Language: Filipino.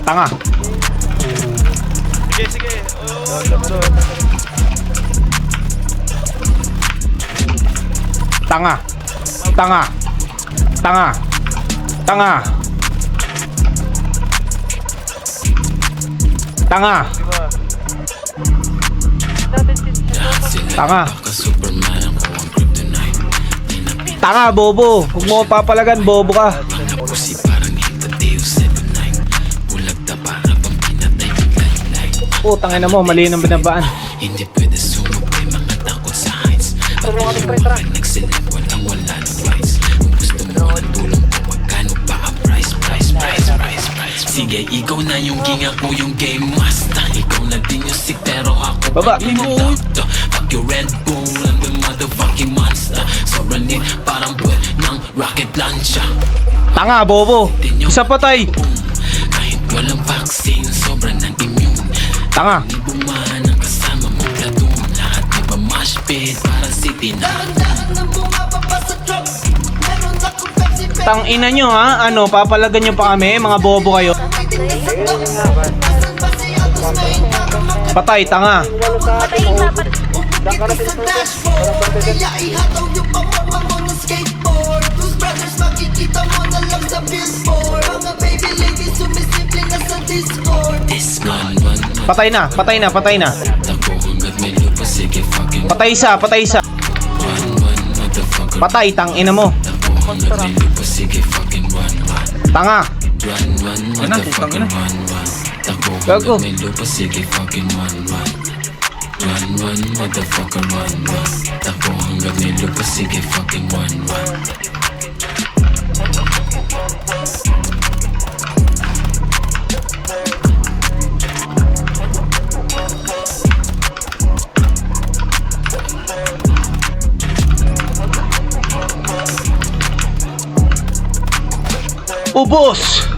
Tanga. Sige, sige. Tanga. Tanga. Tanga. Tanga. Tanga. Tanga. Tanga, bobo. Huwag mo papalagan, bobo ka. Tangina mo, mali ng binabaan. Hindi pwede sumabay mga takot sa heights. Pag nagsilip, walang wala ng rights. Kung gusto mo ng tulong ko, magkano ba ang price? Sige, ikaw na yung king, ako yung game master. Ikaw na din yung sick, pero ako Baba. pa yung doctor. Fuck your Red Bull, I'm the motherfucking monster. Sobrang lit, parang buwan ng rocket launcher. Tanga, bobo. Isa patay. Kahit walang vaccine, sobrang ng immune. Tanga. Di bumahan ang kasama mo platoon. Lahat di ba mosh pit, parang city na. Tang ina nyo ha. Ano, papalagan nyo pa kami. Mga bobo kayo. Patay, tanga. Patay na, patay na, patay na. Patay isa, patay isa. Patay, tang ina mo. Tanga. Gago. Ubos.